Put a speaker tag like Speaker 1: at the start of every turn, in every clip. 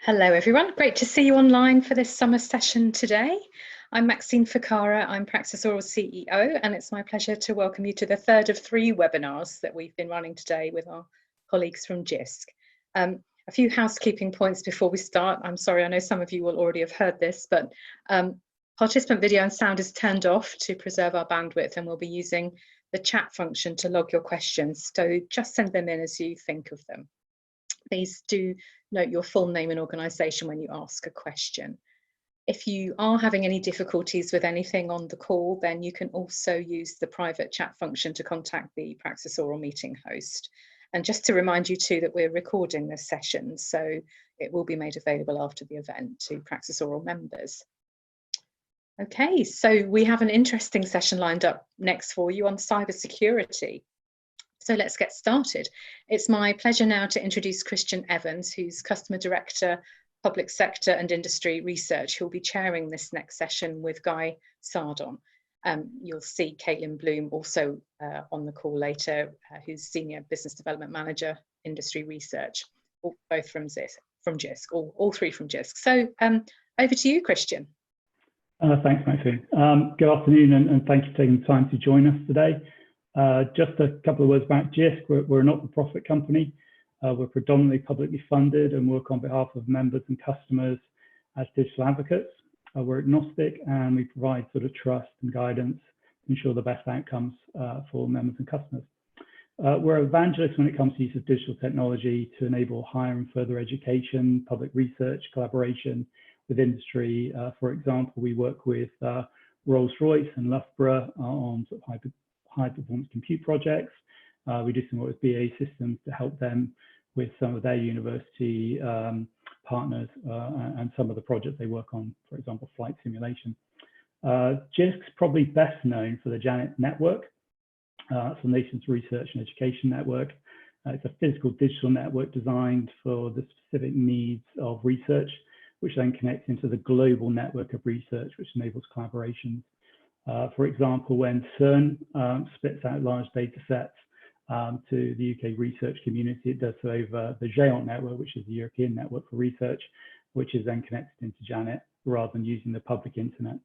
Speaker 1: Hello everyone, great to see you online for this summer session today. I'm Maxine Ficara, I'm PraxisAuril CEO, and it's my pleasure to welcome you to the third of 3 webinars that we've been running today with our colleagues from Jisc. A few housekeeping points before we start. I'm sorry, I know some of you will already have heard this, but participant video and sound is turned off to preserve our bandwidth, and we'll be using the chat function to log your questions. So just send them in as you think of them. Please do note your full name and organisation when you ask a question. If you are having any difficulties with anything on the call, then you can also use the private chat function to contact the PraxisAuril meeting host. And just to remind you too that we're recording this session, so it will be made available after the event to PraxisAuril members. Okay, so we have an interesting session lined up next for you on cybersecurity. So let's get started. It's my pleasure now to introduce Christian Evans, who's Customer Director, Public Sector and Industry Research, who will be chairing this next session with Guy Sardon. You'll see Caitlin Bloom also on the call later, who's Senior Business Development Manager, Industry Research, both from Jisc, all 3 from Jisc. So over to you, Christian.
Speaker 2: Thanks, Maxine. Good afternoon, and thank you for taking the time to join us today. Just a couple of words about Jisc. We're a not-for-profit company. We're predominantly publicly funded and work on behalf of members and customers as digital advocates. We're agnostic, and we provide sort of trust and guidance to ensure the best outcomes for members and customers. We're evangelists when it comes to use of digital technology to enable higher and further education, public research, collaboration with industry. For example, we work with Rolls-Royce and Loughborough on sort of high-performance compute projects. We do some work with BAE Systems to help them with some of their university partners and some of the projects they work on, for example, flight simulation. Jisc's probably best known for the JANET network. It's the nation's research and education network. It's a physical digital network designed for the specific needs of research, which then connects into the global network of research, which enables collaborations. For example, when CERN spits out large data sets to the UK research community, it does so over the GÉANT network, which is the European network for research, which is then connected into JANET rather than using the public internet.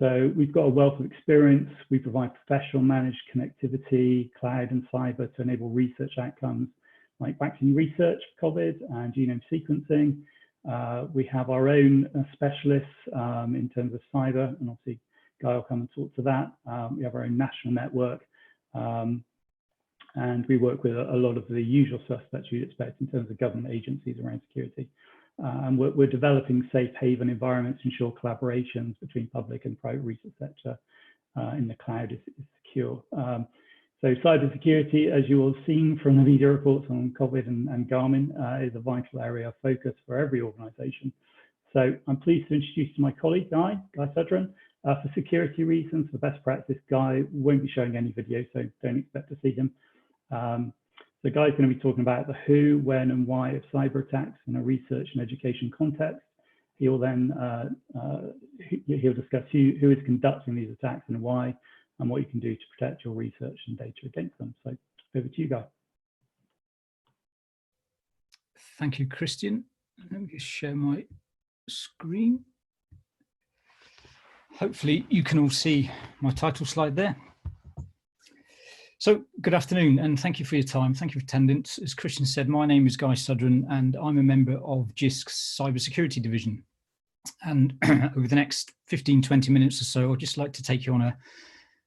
Speaker 2: So we've got a wealth of experience. We provide professional managed connectivity, cloud and cyber to enable research outcomes like vaccine research, COVID and genome sequencing. We have our own specialists in terms of cyber, and obviously Guy will come and talk to that. We have our own national network, and we work with a lot of the usual suspects you'd expect in terms of government agencies around security. And we're developing safe haven environments to ensure collaborations between public and private research sector in the cloud is secure. So cybersecurity, as you will have seen from the media reports on COVID and Garmin, is a vital area of focus for every organisation. So I'm pleased to introduce my colleague, Guy Sardon. For security reasons, for best practice, Guy won't be showing any video, so don't expect to see him. So Guy's going to be talking about the who, when and why of cyber attacks in a research and education context. He'll then he'll discuss who is conducting these attacks and why, and what you can do to protect your research and data against them. So over to you, Guy.
Speaker 3: Thank you, Christian. Let me just share my screen. Hopefully you can all see my title slide there. So good afternoon, and thank you for your time. Thank you for attendance. As Christian said, my name is Guy Sardon, and I'm a member of Jisc's cybersecurity division. And over the next 15-20 minutes or so, I'd just like to take you on a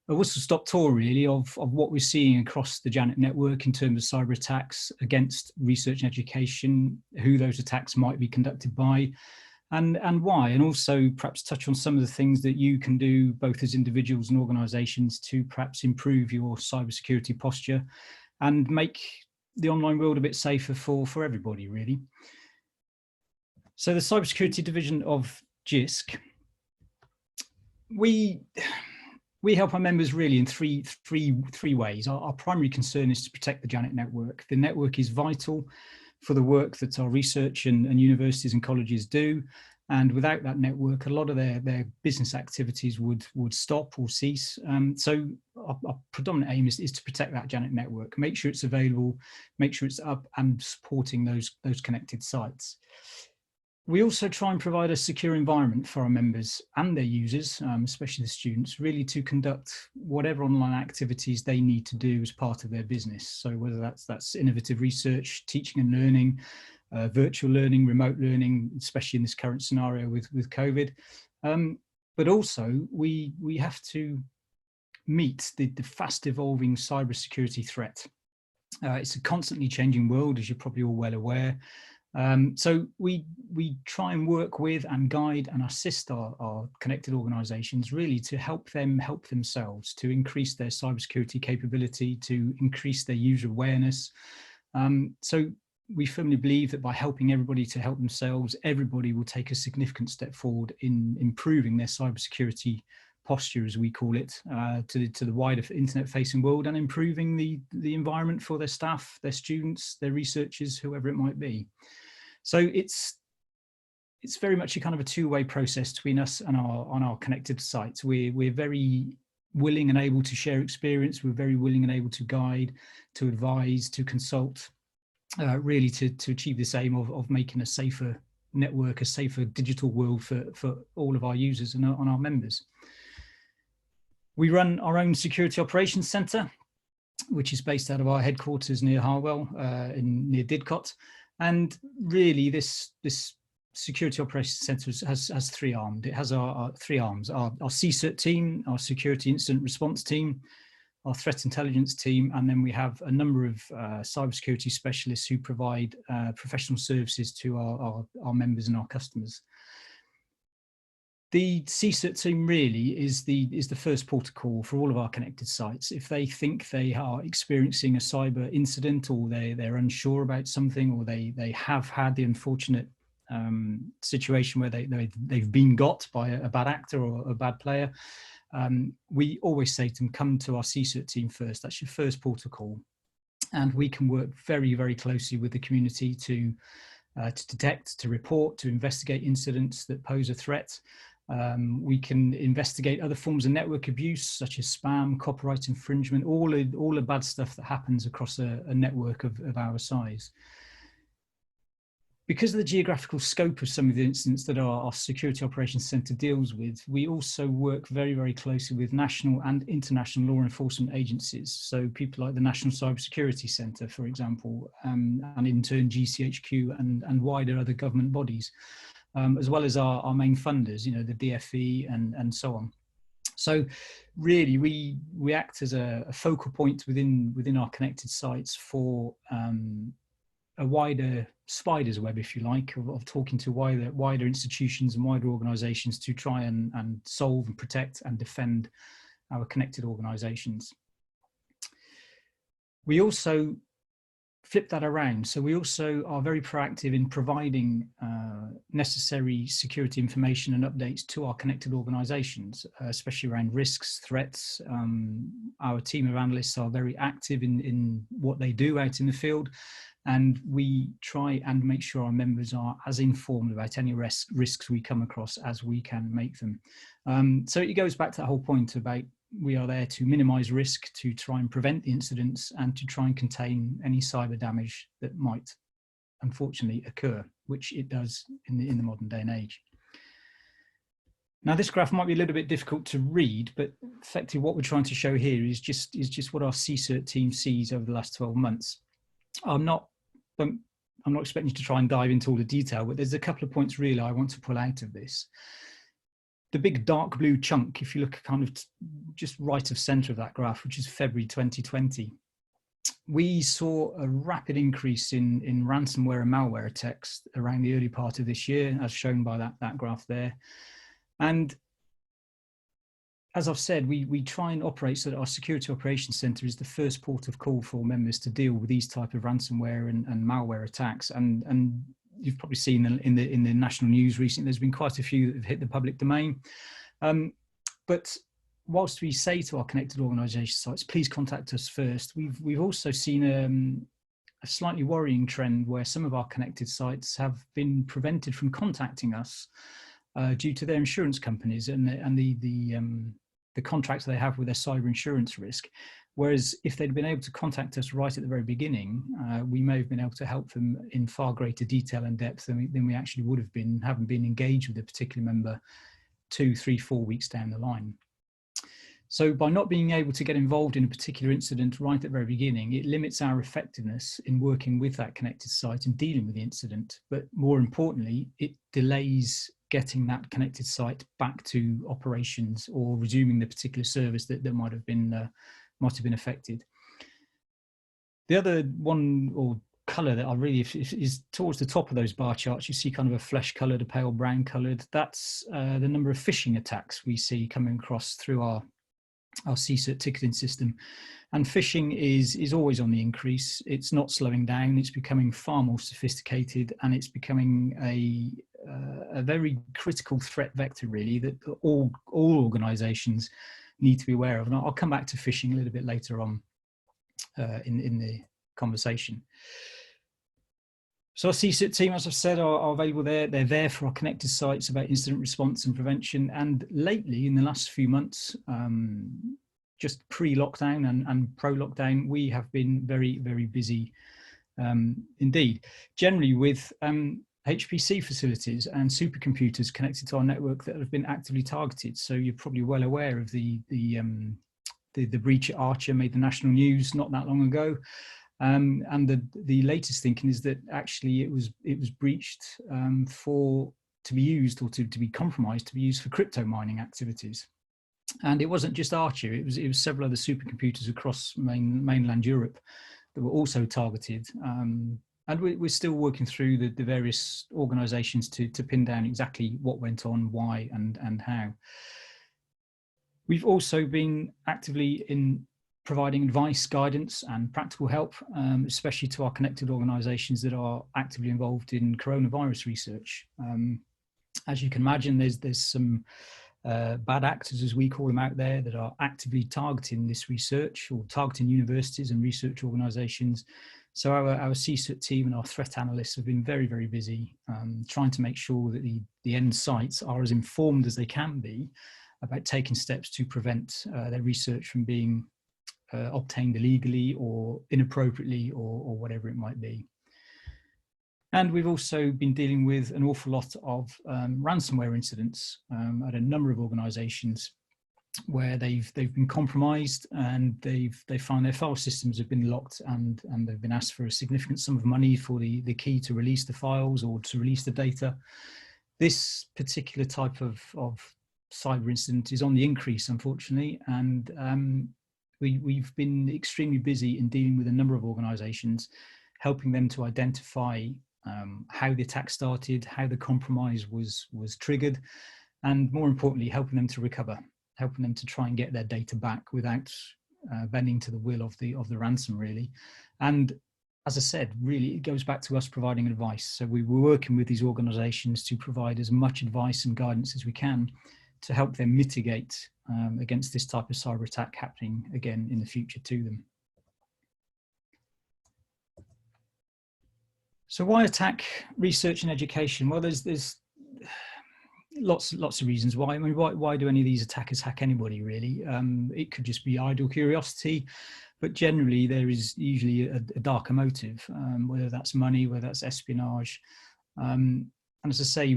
Speaker 3: whistle-stop tour, really, of what we're seeing across the JANET network in terms of cyber attacks against research and education, who those attacks might be conducted by, and why, and also perhaps touch on some of the things that you can do both as individuals and organisations to perhaps improve your cybersecurity posture and make the online world a bit safer for everybody, really. So the cybersecurity division of Jisc, we help our members really in three ways. Our primary concern is to protect the JANET network. The network is vital for the work that our research and universities and colleges do. And without that network, a lot of their business activities would stop or cease. So our predominant aim is to protect that JANET network, make sure it's available, make sure it's up and supporting those connected sites. We also try and provide a secure environment for our members and their users, especially the students, really to conduct whatever online activities they need to do as part of their business. So whether that's innovative research, teaching and learning, virtual learning, remote learning, especially in this current scenario with COVID. But also we have to meet the fast evolving cybersecurity threat. It's a constantly changing world, as you're probably all well aware. So we try and work with and guide and assist our connected organisations really to help them help themselves, to increase their cybersecurity capability, to increase their user awareness. So we firmly believe that by helping everybody to help themselves, everybody will take a significant step forward in improving their cybersecurity posture, as we call it, to the wider internet-facing world, and improving the environment for their staff, their students, their researchers, whoever it might be. So it's very much a kind of a two-way process between us and our connected sites. We're very willing and able to share experience. We're very willing and able to guide, to advise, to consult, really to achieve this aim of making a safer network, a safer digital world for all of our users and our members. We run our own security operations centre, which is based out of our headquarters near Harwell, near Didcot. And really, this security operations centre has three arms. It has our three arms: our CSIRT team, our security incident response team, our threat intelligence team, and then we have a number of cybersecurity specialists who provide professional services to our members and our customers. The CSIRT team really is the first port of call for all of our connected sites. If they think they are experiencing a cyber incident, or they're unsure about something, or they have had the unfortunate situation where they've been got by a bad actor or a bad player, we always say to them, come to our CSIRT team first. That's your first port of call, and we can work very, very closely with the community to detect, to report, to investigate incidents that pose a threat. We can investigate other forms of network abuse, such as spam, copyright infringement, all the bad stuff that happens across a network of our size. Because of the geographical scope of some of the incidents that our Security Operations Centre deals with, we also work very, very closely with national and international law enforcement agencies. So people like the National Cybersecurity Centre, for example, and in turn GCHQ and wider other government bodies. As well as our main funders, the DFE and so on. So really, we act as a focal point within our connected sites for a wider spider's web, if you like, of talking to wider institutions and wider organisations to try and solve and protect and defend our connected organisations. We also flip that around. So we also are very proactive in providing necessary security information and updates to our connected organisations, especially around risks, threats. Our team of analysts are very active in what they do out in the field, and we try and make sure our members are as informed about any risks we come across as we can make them. So it goes back to that whole point about we are there to minimise risk, to try and prevent the incidents, and to try and contain any cyber damage that might unfortunately occur, which it does in the modern day and age. Now, this graph might be a little bit difficult to read, but effectively what we're trying to show here is just what our CSIRT team sees over the last 12 months. I'm not expecting you to try and dive into all the detail, but there's a couple of points really I want to pull out of this. The big dark blue chunk, if you look kind of just right of center of that graph, which is February 2020, we saw a rapid increase in ransomware and malware attacks around the early part of this year, as shown by that graph there. And as I've said, we try and operate so that our Security Operations Centre is the first port of call for members to deal with these type of ransomware and malware attacks. And you've probably seen in the national news recently, there's been quite a few that have hit the public domain. But whilst we say to our connected organisation sites, please contact us first, we've also seen a slightly worrying trend where some of our connected sites have been prevented from contacting us due to their insurance companies and the contract they have with their cyber insurance risk. Whereas if they'd been able to contact us right at the very beginning, we may have been able to help them in far greater detail and depth than we actually would have been, having been engaged with a particular member 2, 3, 4 weeks down the line. So by not being able to get involved in a particular incident right at the very beginning, it limits our effectiveness in working with that connected site and dealing with the incident. But more importantly, it delays getting that connected site back to operations or resuming the particular service that might have been affected. The other one or color that I really is towards the top of those bar charts. You see kind of a flesh colored, a pale brown colored. That's the number of phishing attacks we see coming across through our CSIRT ticketing system. And phishing is always on the increase. It's not slowing down. It's becoming far more sophisticated, and it's becoming a very critical threat vector, really, that all organizations need to be aware of. And I'll come back to phishing a little bit later on in the conversation. So our CSIRT team, as I've said, are available there. They're there for our connected sites about incident response and prevention. And lately, in the last few months, just pre-lockdown and pro-lockdown, we have been very, very busy indeed. Generally with HPC facilities and supercomputers connected to our network that have been actively targeted. So you're probably well aware of the breach at Archer made the national news not that long ago. And the latest thinking is that actually it was breached to be used or to be compromised to be used for crypto mining activities. And it wasn't just Archer; it was several other supercomputers across mainland Europe that were also targeted. And we're still working through the various organisations to pin down exactly what went on, why, and how. We've also been actively in providing advice, guidance and practical help, especially to our connected organisations that are actively involved in coronavirus research. As you can imagine, there's some bad actors, as we call them, out there that are actively targeting this research or targeting universities and research organisations. So our CSIRT team and our threat analysts have been very, very busy trying to make sure that the end sites are as informed as they can be about taking steps to prevent their research from being obtained illegally or inappropriately or whatever it might be. And we've also been dealing with an awful lot of ransomware incidents at a number of organisations where they've been compromised and they found their file systems have been locked and they've been asked for a significant sum of money for the key to release the files or to release the data. This particular type of cyber incident is on the increase, unfortunately, and we've been extremely busy in dealing with a number of organisations, helping them to identify how the attack started, how the compromise was triggered, and more importantly, helping them to recover, helping them to try and get their data back without bending to the will of the ransom, really. And as I said, really, it goes back to us providing advice. So we were working with these organisations to provide as much advice and guidance as we can to help them mitigate against this type of cyber attack happening again in the future to them. So why attack research and education? Well, there's lots of reasons why. I mean, why do any of these attackers hack anybody, really? It could just be idle curiosity, but generally there is usually a darker motive, whether that's money, whether that's espionage. And as I say,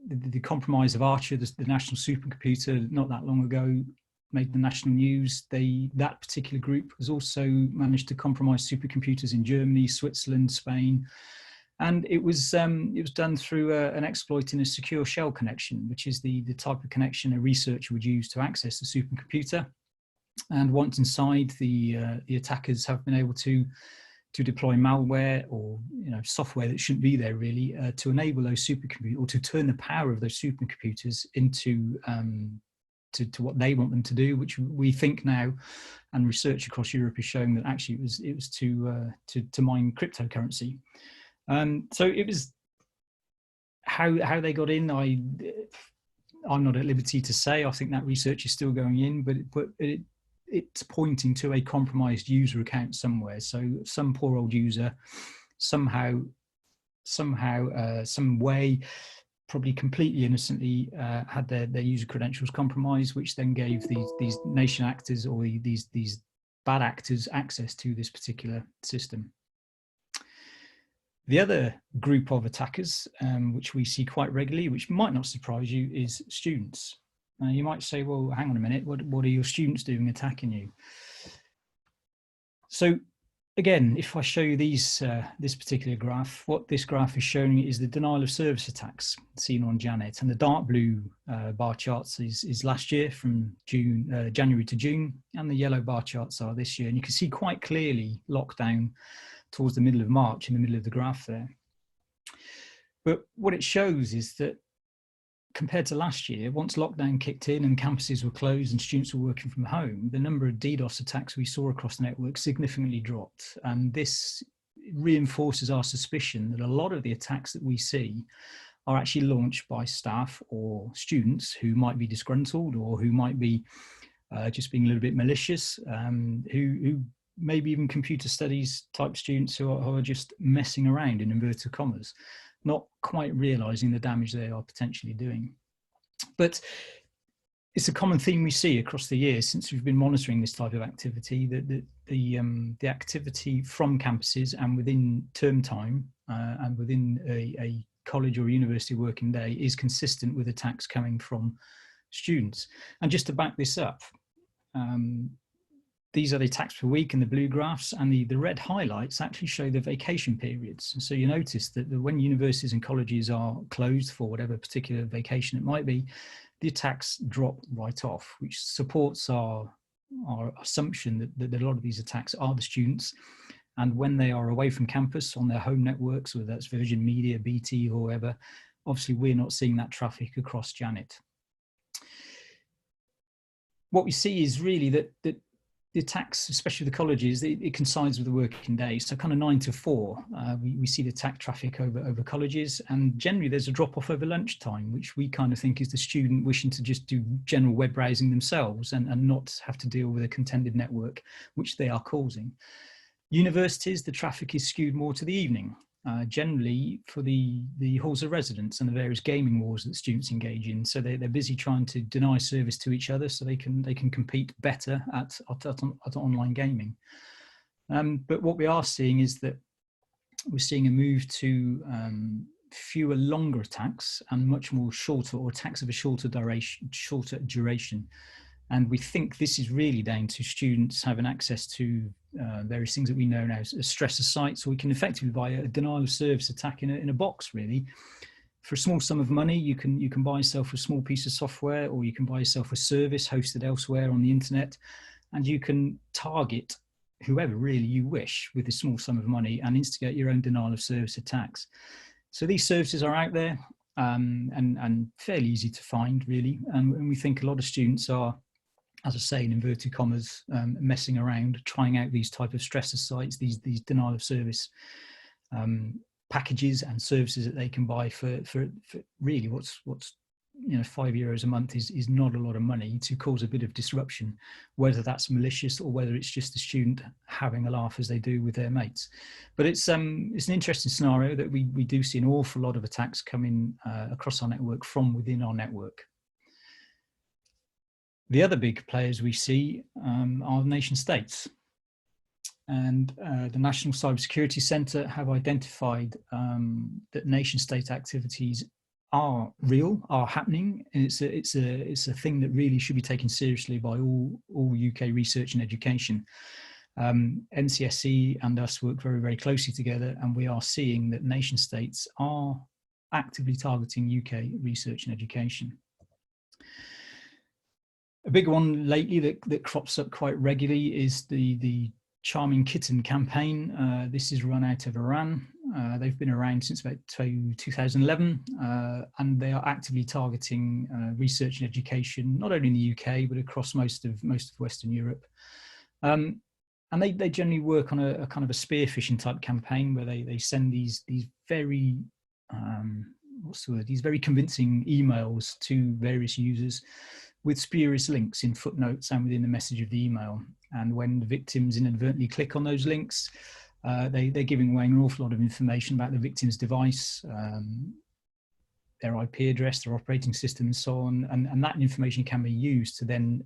Speaker 3: the compromise of Archer, the national supercomputer, not that long ago, made the national news. That particular group has also managed to compromise supercomputers in Germany, Switzerland, Spain, and it was done through an exploit in a secure shell connection, which is the type of connection a researcher would use to access the supercomputer. And once inside, the attackers have been able to deploy malware or software that shouldn't be there, really, to enable those supercomputers, or to turn the power of those supercomputers into to what they want them to do, which we think now, and research across Europe is showing that actually it was to mine cryptocurrency. So it was how they got in. I'm not at liberty to say. I think that research is still going in, but it's pointing to a compromised user account somewhere. So some poor old user somehow, some way probably completely innocently had their user credentials compromised, which then gave these nation actors or these bad actors access to this particular system. The other group of attackers, which we see quite regularly, which might not surprise you, is students. Now you might say, well, hang on a minute, what are your students doing attacking you? So again, if I show you this particular graph, what this graph is showing is the denial of service attacks seen on Janet, and the dark blue bar charts is last year from January to June, and the yellow bar charts are this year. And you can see quite clearly lockdown towards the middle of March in the middle of the graph there. But what it shows is that compared to last year, once lockdown kicked in and campuses were closed and students were working from home, the number of DDoS attacks we saw across the network significantly dropped. And this reinforces our suspicion that a lot of the attacks that we see are actually launched by staff or students who might be disgruntled or who might be just being a little bit malicious, who maybe even computer studies type students who are just messing around, in inverted commas, not quite realizing the damage they are potentially doing. But it's a common theme we see across the years since we've been monitoring this type of activity, that the activity from campuses and within term time and within a college or university working day is consistent with attacks coming from students. And just to back this up, these are the attacks per week in the blue graphs, and the red highlights actually show the vacation periods. So you notice that when universities and colleges are closed for whatever particular vacation it might be, the attacks drop right off, which supports our assumption that a lot of these attacks are the students. And when they are away from campus on their home networks, whether that's Virgin Media, BT, or whoever, obviously we're not seeing that traffic across Janet. What we see is really that the attacks, especially the colleges, it coincides with the working day. So kind of 9 to 4, we see the attack traffic over colleges, and generally there's a drop off over lunchtime, which we kind of think is the student wishing to just do general web browsing themselves and not have to deal with a contended network, which they are causing. Universities, the traffic is skewed more to the evening, generally for the halls of residence and the various gaming wars that students engage in. So they're busy trying to deny service to each other so they can compete better at online gaming. But what we are seeing is that we're seeing a move to fewer longer attacks and much more shorter, or attacks of a shorter duration. And we think this is really down to students having access to various things that we know now as stressor sites, or we can effectively buy a denial of service attack in a box, really. For a small sum of money, you can buy yourself a small piece of software, or you can buy yourself a service hosted elsewhere on the internet, and you can target whoever really you wish with a small sum of money and instigate your own denial of service attacks. So these services are out there and fairly easy to find, really. And we think a lot of students are, as I say, in inverted commas, messing around, trying out these type of stressor sites, these denial of service packages and services that they can buy for really what's €5 a month is not a lot of money to cause a bit of disruption, whether that's malicious or whether it's just a student having a laugh as they do with their mates. But it's an interesting scenario that we do see an awful lot of attacks coming across our network from within our network. The other big players we see are nation states, and the National Cybersecurity Centre have identified that nation state activities are real, are happening, and it's a thing that really should be taken seriously by all UK research and education. NCSE and us work very, very closely together, and we are seeing that nation states are actively targeting UK research and education. A big one lately that crops up quite regularly is the Charming Kitten campaign. This is run out of Iran. They've been around since about 2011, and they are actively targeting research and education, not only in the UK, but across most of Western Europe. And they generally work on a kind of a spear phishing type campaign where they send these very, these very convincing emails to various users with spurious links in footnotes and within the message of the email. And when the victims inadvertently click on those links, they're giving away an awful lot of information about the victim's device, their IP address, their operating system, and so on. And that information can be used to then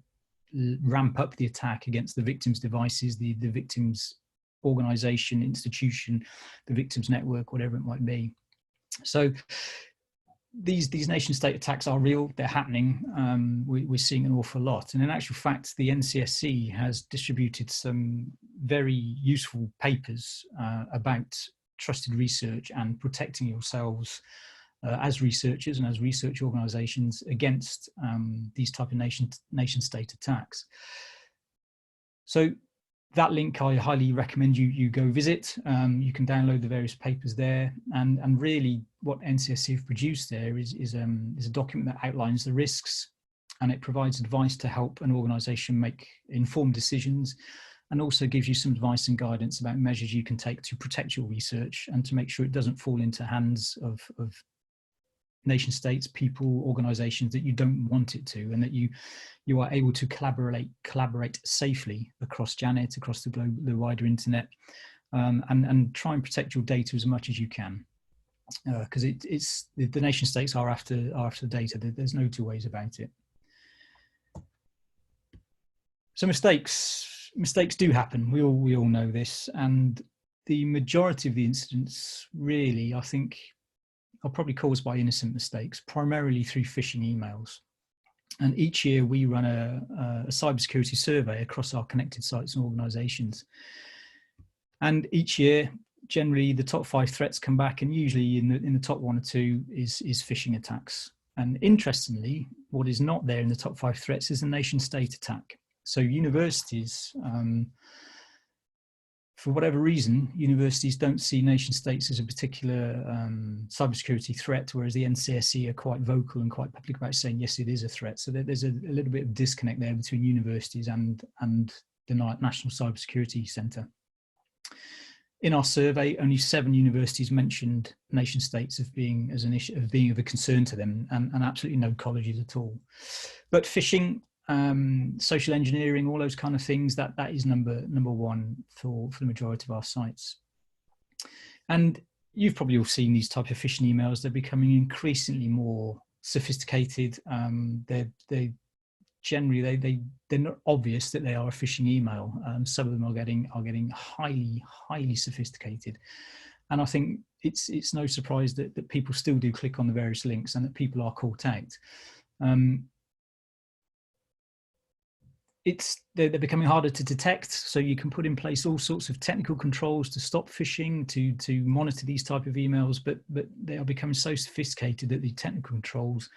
Speaker 3: ramp up the attack against the victim's devices, the victim's organization, institution, the victim's network, whatever it might be. So these nation state attacks are real, they're happening. We're seeing an awful lot. And in actual fact, the NCSC has distributed some very useful papers about trusted research and protecting yourselves as researchers and as research organizations against these type of nation state attacks. So that link I highly recommend you go visit. You can download the various papers there, and really what NCSC have produced there is a document that outlines the risks, and it provides advice to help an organisation make informed decisions, and also gives you some advice and guidance about measures you can take to protect your research and to make sure it doesn't fall into hands of nation states, people, organizations that you don't want it to, and that you are able to collaborate safely across Janet, across the globe, the wider internet, and try and protect your data as much as you can, because the nation states are after data. There's no two ways about it. So mistakes do happen. We all know this, and the majority of the incidents, really, I think, are probably caused by innocent mistakes, primarily through phishing emails. And each year we run a cybersecurity survey across our connected sites and organizations. And each year, generally the top 5 threats come back, and usually in the top 1 or 2 is phishing attacks. And interestingly, what is not there in the top 5 threats is a nation state attack. So universities, for whatever reason, universities don't see nation states as a particular cybersecurity threat, whereas the NCSC are quite vocal and quite public about saying, yes, it is a threat. So there's a little bit of disconnect there between universities and the National Cybersecurity Centre. In our survey, only 7 universities mentioned nation states as being of a concern to them, and absolutely no colleges at all. But phishing, social engineering, all those kind of things, that is number 1 for the majority of our sites. And you've probably all seen these type of phishing emails. They're becoming increasingly more sophisticated. They're generally they're not obvious that they are a phishing email. Some of them are getting highly sophisticated, and I think it's no surprise that people still do click on the various links and that people are caught out. They're becoming harder to detect, so you can put in place all sorts of technical controls to stop phishing, to monitor these type of emails, but they are becoming so sophisticated that the technical controls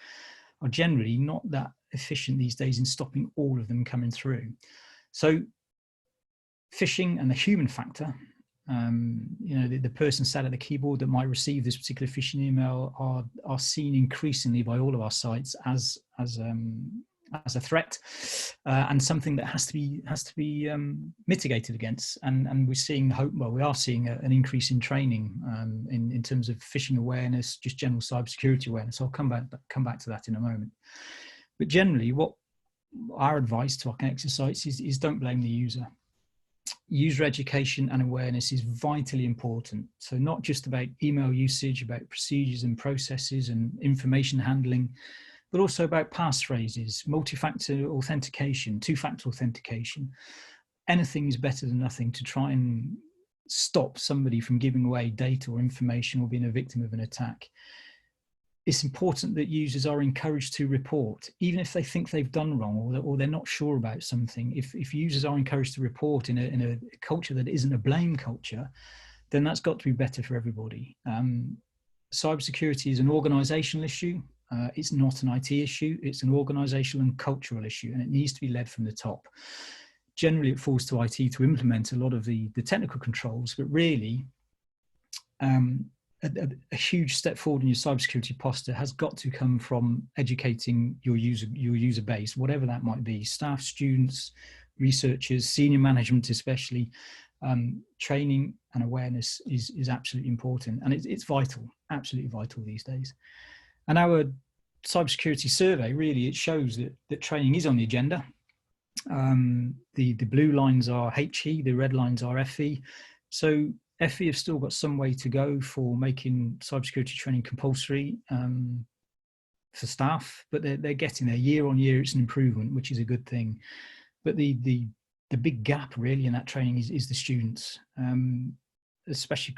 Speaker 3: are generally not that efficient these days in stopping all of them coming through. So phishing and the human factor, the person sat at the keyboard that might receive this particular phishing email are seen increasingly by all of our sites as a threat, and something that has to be mitigated against. And we're seeing we are seeing an increase in training in terms of phishing awareness, just general cybersecurity awareness. I'll come back to that in a moment. But generally, what our advice to our connected sites is don't blame the user. User education and awareness is vitally important. So not just about email usage, about procedures and processes and information handling, but also about passphrases, multi-factor authentication, 2-factor authentication. Anything is better than nothing to try and stop somebody from giving away data or information or being a victim of an attack. It's important that users are encouraged to report, even if they think they've done wrong or they're not sure about something. If users are encouraged to report in a culture that isn't a blame culture, then that's got to be better for everybody. Cybersecurity is an organizational issue. It's not an IT issue. It's an organizational and cultural issue, and it needs to be led from the top. Generally, it falls to IT to implement a lot of the technical controls, but really, a huge step forward in your cybersecurity posture has got to come from educating your user base, whatever that might be: staff, students, researchers, senior management, especially. Training and awareness is absolutely important, and it's vital, absolutely vital these days. And our cybersecurity survey, really, it shows that training is on the agenda. The blue lines are HE, the red lines are FE. So FE have still got some way to go for making cybersecurity training compulsory. for staff, but they're getting there year on year. It's an improvement, which is a good thing. But the big gap really in that training is the students, especially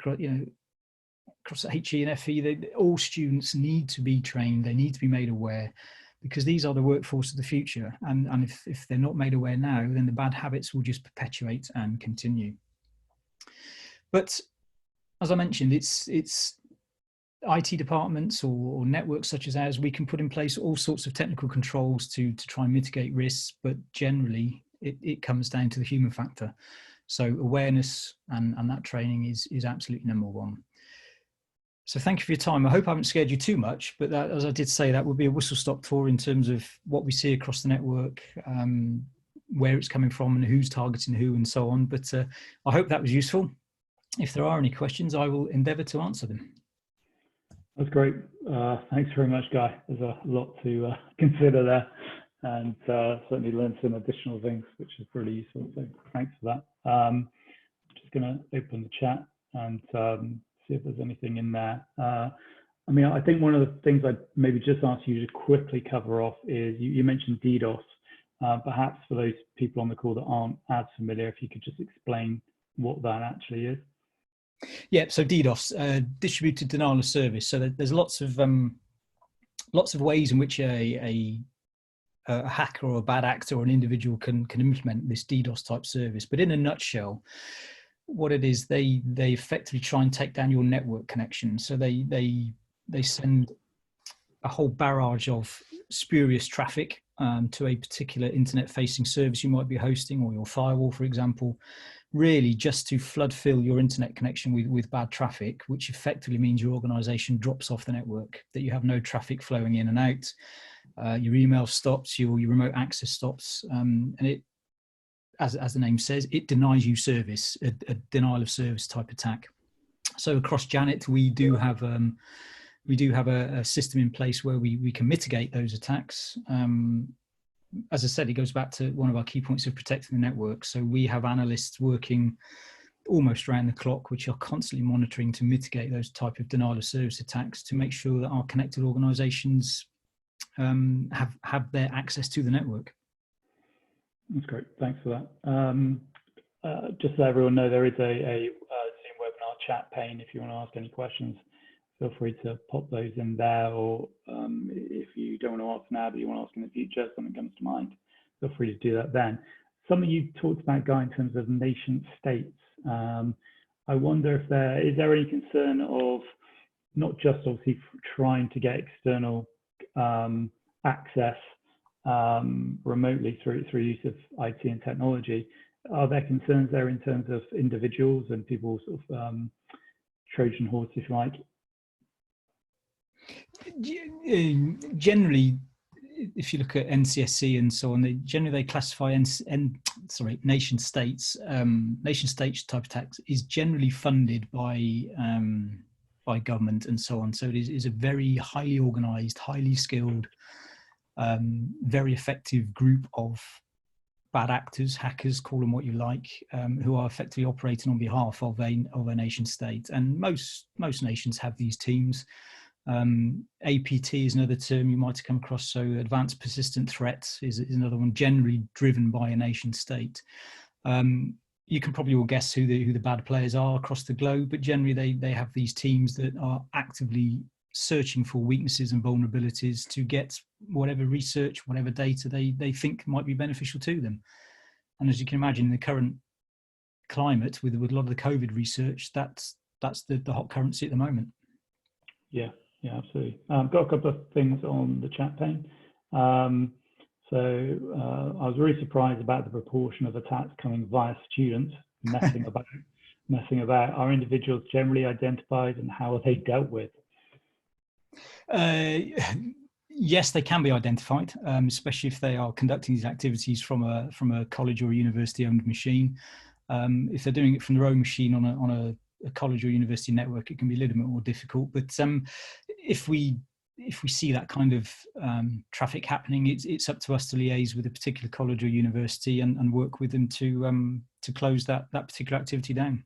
Speaker 3: across HE and FE. All students need to be trained. They need to be made aware, because these are the workforce of the future. And if they're not made aware now, then the bad habits will just perpetuate and continue. But as I mentioned, it's IT departments or networks such as ours. We can put in place all sorts of technical controls to try and mitigate risks, but generally it comes down to the human factor. So awareness and that training is absolutely number one. So thank you for your time. I hope I haven't scared you too much, but that, as I did say, that would be a whistle-stop tour in terms of what we see across the network, where it's coming from and who's targeting who and so on. But I hope that was useful. If there are any questions, I will endeavour to answer them.
Speaker 2: That's great. Thanks very much, Guy. There's a lot to consider there, and certainly learned some additional things, which is really useful. So thanks for that. I'm just going to open the chat and see if there's anything in there. I mean, I think one of the things I'd maybe just ask you to quickly cover off is you mentioned DDoS. Perhaps for those people on the call that aren't as familiar, if you could just explain what that actually is.
Speaker 3: Yeah, so DDoS, distributed denial of service. So there's lots of ways in which a hacker or a bad actor or an individual can implement this DDoS type service. But in a nutshell, what it is, they effectively try and take down your network connection. So they send a whole barrage of spurious traffic to a particular internet-facing service you might be hosting, or your firewall, for example, really just to fill your internet connection with bad traffic, which effectively means your organization drops off the network, that you have no traffic flowing in and out. Your email stops, your remote access stops, and it, as the name says, it denies you service, a denial of service type attack. So across Janet, we do have a system in place where we can mitigate those attacks. As I said, it goes back to one of our key points of protecting the network. So we have analysts working almost around the clock, which are constantly monitoring to mitigate those type of denial of service attacks, to make sure that our connected organizations have their access to the network.
Speaker 2: That's great. Thanks for that. Just so everyone know, there is a Zoom webinar chat pane. If you want to ask any questions, feel free to pop those in there, or if you don't want to ask now but you want to ask in the future, something comes to mind, feel free to do that then. Something you talked about, Guy, in terms of nation states. I wonder if is there any concern of not just obviously trying to get external access remotely through use of IT and technology? Are there concerns there in terms of individuals and people sort of Trojan horse, if you like?
Speaker 3: Generally, if you look at NCSC and so on, they classify nation states. Nation states type attacks is generally funded by government and so on. So it is a very highly organized, highly skilled, very effective group of bad actors, hackers, call them what you like, who are effectively operating on behalf of a nation state. And most nations have these teams. APT is another term you might have come across. So advanced persistent threats is another one, generally driven by a nation state. You can probably all guess who the bad players are across the globe, but generally they have these teams that are actively searching for weaknesses and vulnerabilities to get whatever research, whatever data they think might be beneficial to them. And as you can imagine, in the current climate with a lot of the COVID research, that's the hot currency at the moment.
Speaker 2: Yeah, absolutely. Got a couple of things on the chat pane. So I was really surprised about the proportion of attacks coming via students messing about. Are individuals generally identified, and how are they dealt with?
Speaker 3: Yes, they can be identified, especially if they are conducting these activities from a college or a university owned machine. If they're doing it from their own machine on a college or university network, it can be a little bit more difficult. But if we see that kind of traffic happening, it's up to us to liaise with a particular college or university and work with them to close that particular activity down.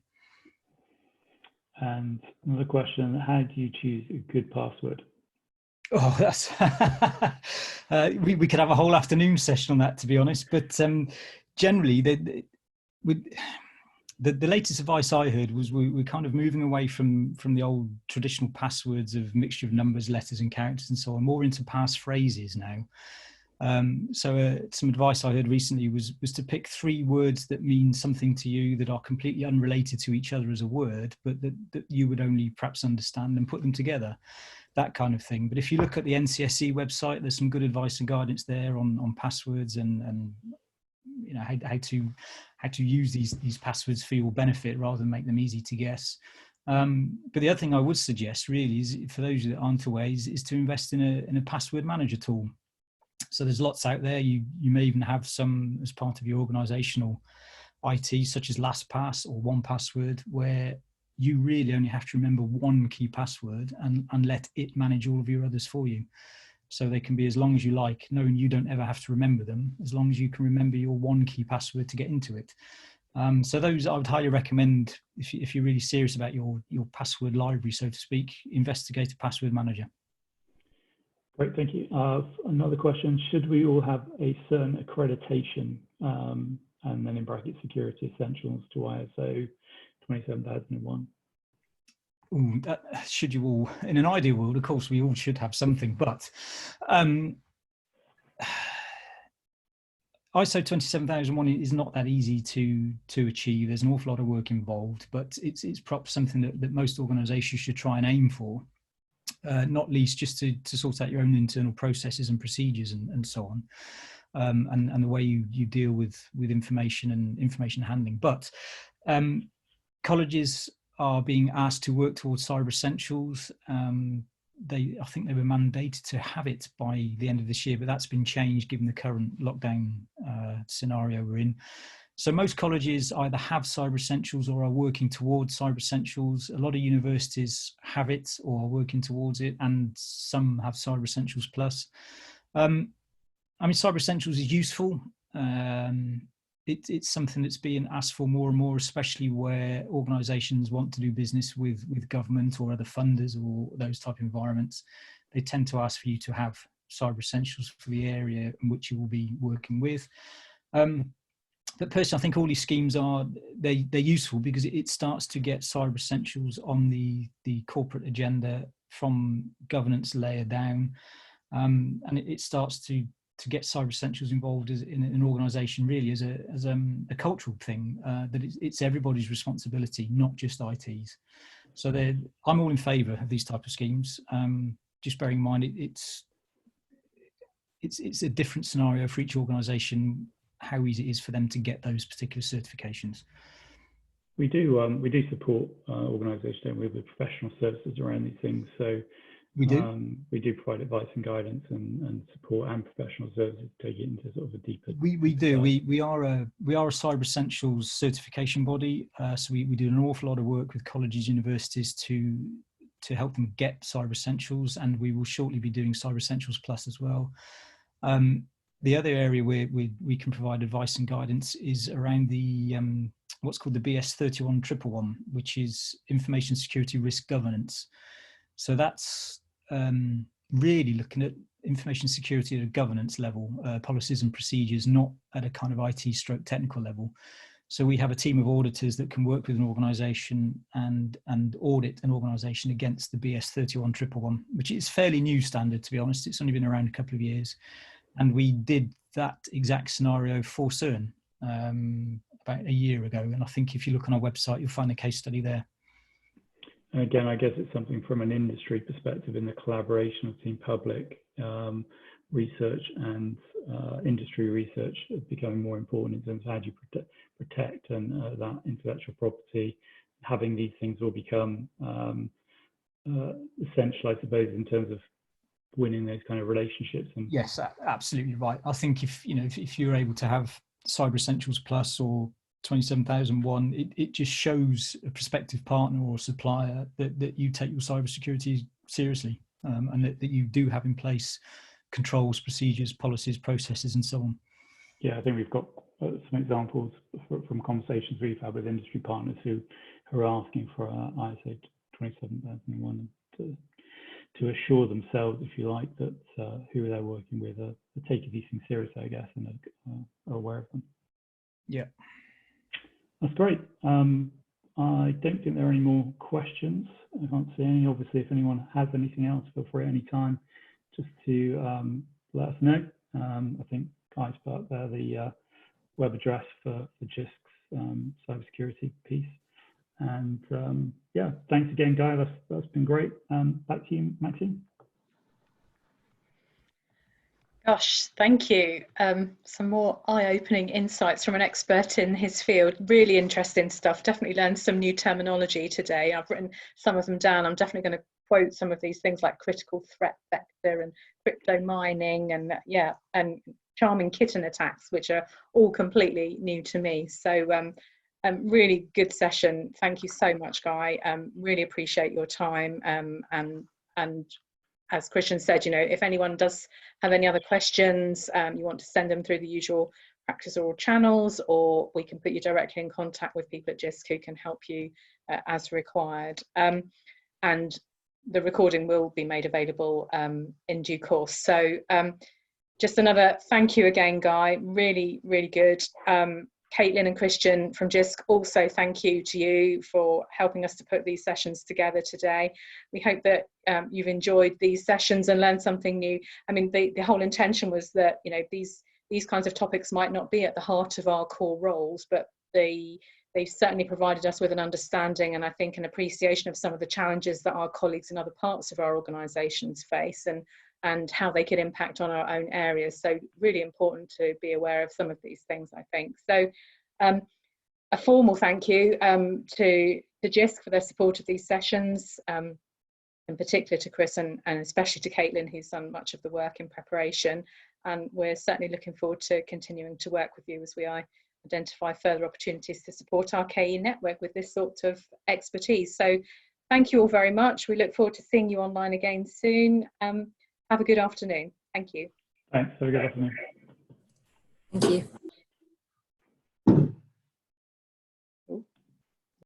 Speaker 2: And another question: how do you choose a good password?
Speaker 3: Oh, that's we could have a whole afternoon session on that, to be honest. But generally, the latest advice I heard was we're kind of moving away from the old traditional passwords of mixture of numbers, letters, and characters, and so on, more into passphrases now. So some advice I heard recently was to pick 3 words that mean something to you that are completely unrelated to each other as a word, but that you would only perhaps understand, and put them together. That kind of thing. But if you look at the NCSE website, there's some good advice and guidance there on passwords and you know how to use these passwords for your benefit rather than make them easy to guess. But the other thing I would suggest really is, for those that aren't aware, is to invest in a password manager tool. So there's lots out there. You may even have some as part of your organizational IT, such as LastPass or 1Password, where you really only have to remember one key password and let it manage all of your others for you. So they can be as long as you like, knowing you don't ever have to remember them, as long as you can remember your one key password to get into it. So those I would highly recommend if you're really serious about your password library, so to speak. Investigate a password manager.
Speaker 2: Great, thank you. Another question: should we all have a certain accreditation, and then in brackets security essentials to ISO 27001?
Speaker 3: Ooh, should you all? In an ideal world, of course, we all should have something, but ISO 27001 is not that easy to achieve. There's an awful lot of work involved, but it's perhaps something that most organisations should try and aim for. Not least just to sort out your own internal processes and procedures and so on, and the way you deal with information and information handling. But colleges are being asked to work towards Cyber Essentials. I think they were mandated to have it by the end of this year, but that's been changed given the current lockdown scenario we're in. So most colleges either have Cyber Essentials or are working towards Cyber Essentials. A lot of universities have it or are working towards it, and some have Cyber Essentials Plus. I mean, Cyber Essentials is useful. It's something that's being asked for more and more, especially where organisations want to do business with government or other funders or those type of environments. They tend to ask for you to have Cyber Essentials for the area in which you will be working with. But personally, I think all these schemes they're useful because it starts to get Cyber Essentials on the corporate agenda from governance layer down, and it starts to get Cyber Essentials involved in an organisation really as a cultural thing, that it's everybody's responsibility, not just IT's. So I'm all in favour of these type of schemes. Just bearing in mind it's a different scenario for each organisation, how easy it is for them to get those particular certifications.
Speaker 2: We do support organisations with professional services around these things. So we do provide advice and guidance and support and professional services to take it into sort of a deeper.
Speaker 3: We do. We are a Cyber Essentials certification body. So we do an awful lot of work with colleges, universities to help them get Cyber Essentials, and we will shortly be doing Cyber Essentials Plus as well. The other area where we can provide advice and guidance is around the what's called the BS 31111, which is Information Security Risk Governance. So that's really looking at information security at a governance level, policies and procedures, not at a kind of IT stroke technical level. So we have a team of auditors that can work with an organisation and audit an organisation against the BS 31111, which is a fairly new standard, to be honest. It's only been around a couple of years. And we did that exact scenario for CERN about a year ago. And I think if you look on our website, you'll find a case study there.
Speaker 2: And again, I guess it's something from an industry perspective in the collaboration of team public research and industry research is becoming more important in terms of how do you protect and that intellectual property. Having these things all become essential, I suppose, in terms of winning those kind of relationships. And
Speaker 3: yes, absolutely right. I think if you're able to have Cyber Essentials Plus or 27001, it just shows a prospective partner or supplier that you take your cybersecurity seriously, and that you do have in place controls, procedures, policies, processes, and so on.
Speaker 2: Yeah, I think we've got some examples from conversations we've had with industry partners who are asking for ISO 27001 to assure themselves, if you like, that who they're working with are taking these things seriously, I guess, and are aware of them.
Speaker 3: Yeah.
Speaker 2: That's great. I don't think there are any more questions. I can't see any. Obviously, if anyone has anything else, feel free at any time just to let us know. I think Guy's put up there the web address for Jisc's cybersecurity piece. And yeah, thanks again, Guy. That's been great. Back to you, Maxine.
Speaker 1: Gosh, thank you. Some more eye-opening insights from an expert in his field. Really interesting stuff. Definitely learned some new terminology today. I've written some of them down. I'm definitely going to quote some of these things like critical threat vector and crypto mining and yeah, and charming kitten attacks, which are all completely new to me. So really good session. Thank you so much, Guy. Really appreciate your time. And as Christian said, you know, if anyone does have any other questions, you want to send them through the usual PraxisAuril channels, or we can put you directly in contact with people at Jisc who can help you as required. And the recording will be made available in due course. So just another thank you again, Guy. Really, really good. Caitlin and Christian from Jisc, also thank you to you for helping us to put these sessions together today. We hope that you've enjoyed these sessions and learned something new. I mean, the whole intention was that, you know, these kinds of topics might not be at the heart of our core roles, but they've certainly provided us with an understanding and I think an appreciation of some of the challenges that our colleagues in other parts of our organisations face and how they could impact on our own areas. So really important to be aware of some of these things, I think. So a formal thank you to Jisc for their support of these sessions, in particular to Chris and especially to Caitlin, who's done much of the work in preparation. And we're certainly looking forward to continuing to work with you as we identify further opportunities to support our KE network with this sort of expertise. So thank you all very much. We look forward to seeing you online again soon. Have a good afternoon. Thank you.
Speaker 2: Thanks. Have a good afternoon.
Speaker 4: Thank you.